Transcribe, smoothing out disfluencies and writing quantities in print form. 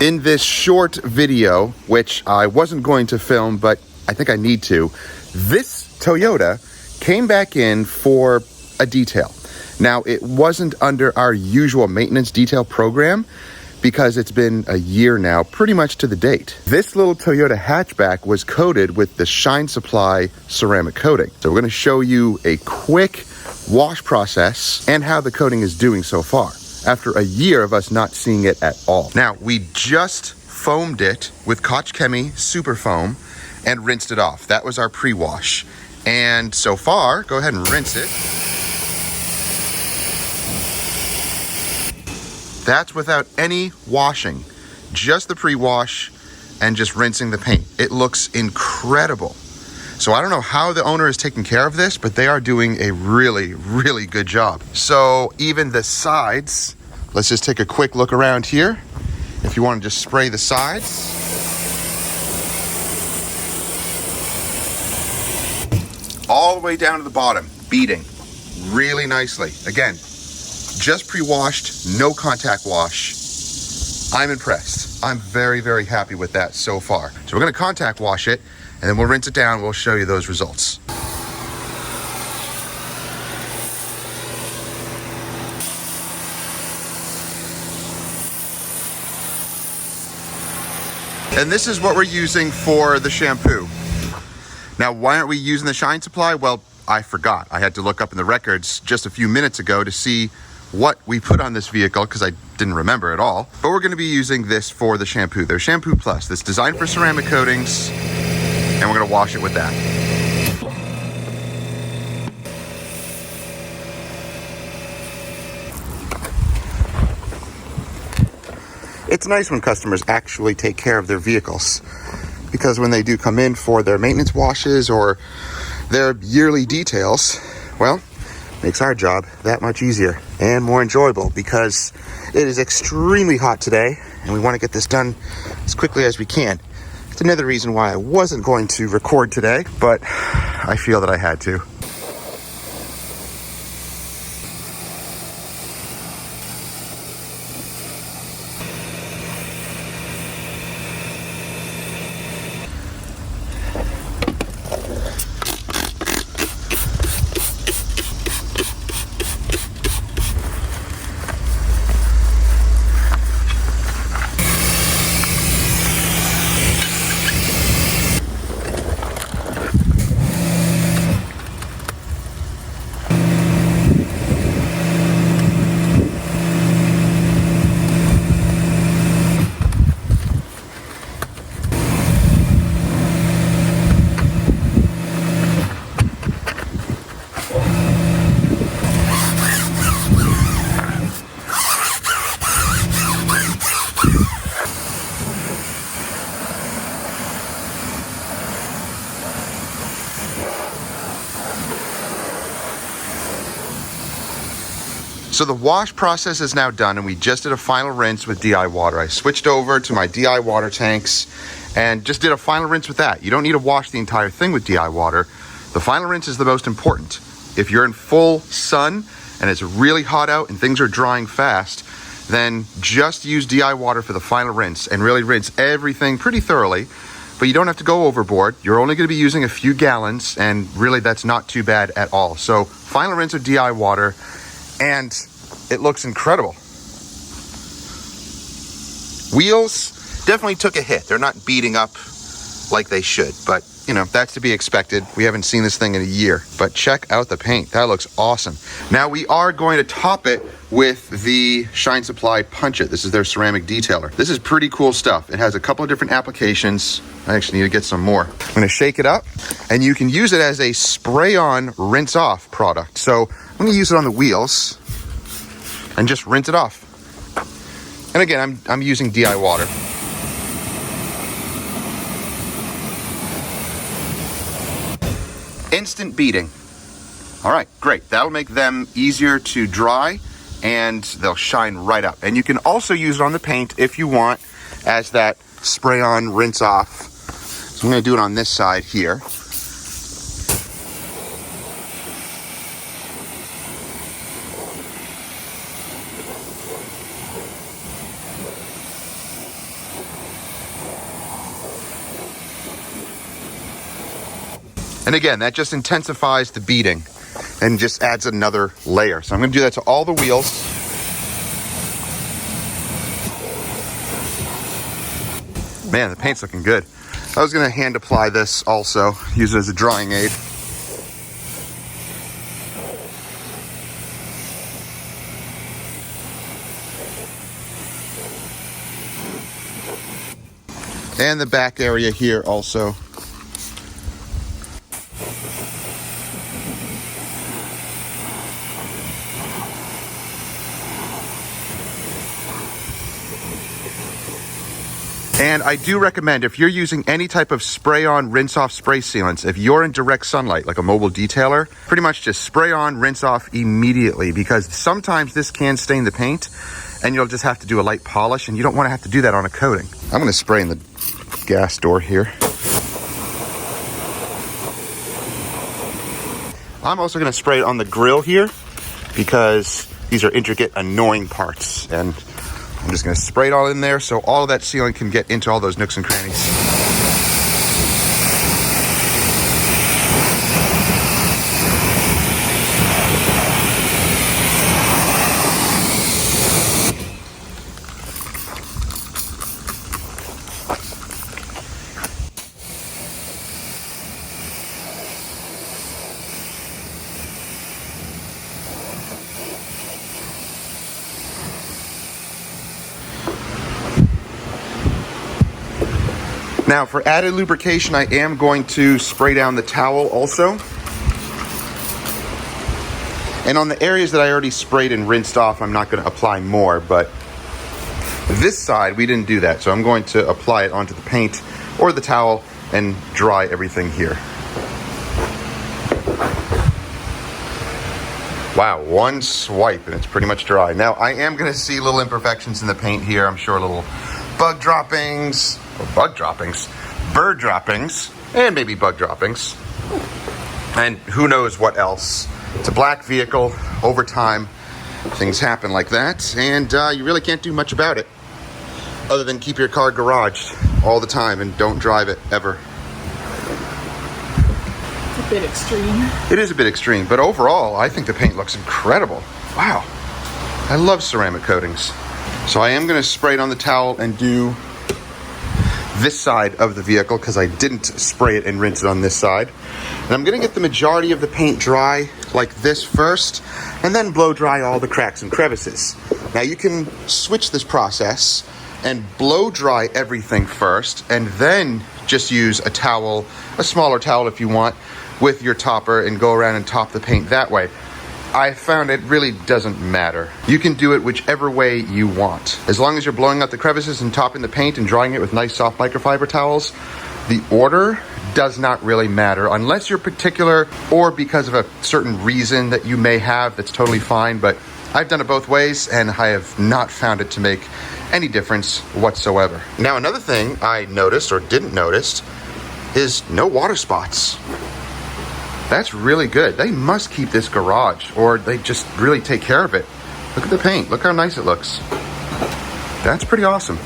In this short video, which I wasn't going to film, but I think I need to, this Toyota came back in for a detail. Now, it wasn't under our usual maintenance detail program because it's been a year now, pretty much to the date. This little Toyota hatchback was coated with the Shine Supply ceramic coating. So we're going to show you a quick wash process and how the coating is doing so far, after a year of us not seeing it at all. Now, we just foamed it with Koch Chemie Super Foam and rinsed it off. That was our pre-wash. And so far, go ahead and rinse it. That's without any washing, just the pre-wash and just rinsing the paint. It looks incredible. So I don't know how the owner is taking care of this, but they are doing a really, really good job. So even the sides, let's just take a quick look around here. If you want to just spray the sides. All the way down to the bottom, beading really nicely. Again, just pre-washed, no contact wash. I'm impressed. I'm very, very happy with that so far. So we're gonna contact wash it, and then we'll rinse it down. We'll show you those results. And this is what we're using for the shampoo. Now, why aren't we using the Shine Supply? Well, I forgot. I had to look up in the records just a few minutes ago to see what we put on this vehicle because I didn't remember at all. But we're going to be using this for the shampoo. There's Shampoo Plus. That's designed for ceramic coatings, and we're going to wash it with that. It's nice when customers actually take care of their vehicles, because when they do come in for their maintenance washes or their yearly details, well, makes our job that much easier and more enjoyable, because it is extremely hot today and we want to get this done as quickly as we can. It's another reason why I wasn't going to record today, but I feel that I had to. So the wash process is now done, and we just did a final rinse with DI water. I switched over to my DI water tanks and just did a final rinse with that. You don't need to wash the entire thing with DI water. The final rinse is the most important. If you're in full sun and it's really hot out and things are drying fast, then just use DI water for the final rinse and really rinse everything pretty thoroughly. But you don't have to go overboard. You're only going to be using a few gallons, and really that's not too bad at all. So final rinse of DI water, and it looks incredible. Wheels definitely took a hit. They're not beating up like they should, but you know, that's to be expected. We haven't seen this thing in a year, but check out the paint. That looks awesome. Now we are going to top it with the Shine Supply Punch It. This is their ceramic detailer. This is pretty cool stuff. It has a couple of different applications. I actually need to get some more. I'm gonna shake it up, and you can use it as a spray-on, rinse-off product. So I'm gonna use it on the wheels and just rinse it off. And again, I'm using DI water. Instant beading. All right, great. That'll make them easier to dry, and they'll shine right up. And you can also use it on the paint if you want as that spray-on, rinse-off. So I'm gonna do it on this side here. And again, that just intensifies the beading and just adds another layer. So I'm going to do that to all the wheels. Man, the paint's looking good. I was going to hand apply this also, use it as a drying aid. And the back area here also. And I do recommend, if you're using any type of spray-on, rinse-off spray sealants, if you're in direct sunlight, like a mobile detailer, pretty much just spray on, rinse off immediately, because sometimes this can stain the paint, and you'll just have to do a light polish, and you don't want to have to do that on a coating. I'm going to spray in the gas door here. I'm also going to spray it on the grill here, because these are intricate, annoying parts, and I'm just going to spray it all in there so all of that sealant can get into all those nooks and crannies. Now, for added lubrication, I am going to spray down the towel also. And on the areas that I already sprayed and rinsed off, I'm not going to apply more, but this side, we didn't do that. So I'm going to apply it onto the paint or the towel and dry everything here. Wow, one swipe and it's pretty much dry. Now, I am going to see little imperfections in the paint here. I'm sure little bird droppings, and maybe bug droppings. And who knows what else. It's a black vehicle. Over time, things happen like that, and you really can't do much about it other than keep your car garaged all the time and don't drive it ever. It's a bit extreme. It is a bit extreme, but overall, I think the paint looks incredible. Wow. I love ceramic coatings. So I am going to spray it on the towel and do this side of the vehicle because I didn't spray it and rinse it on this side. And I'm going to get the majority of the paint dry like this first, and then blow dry all the cracks and crevices. Now you can switch this process and blow dry everything first, and then just use a towel, a smaller towel if you want, with your topper and go around and top the paint that way. I found it really doesn't matter. You can do it whichever way you want. As long as you're blowing out the crevices and topping the paint and drying it with nice soft microfiber towels, the order does not really matter unless you're particular or because of a certain reason that you may have. That's totally fine, but I've done it both ways and I have not found it to make any difference whatsoever. Now, another thing I noticed or didn't notice is no water spots. That's really good. They must keep this garage, or they just really take care of it. Look at the paint. Look how nice it looks. That's pretty awesome.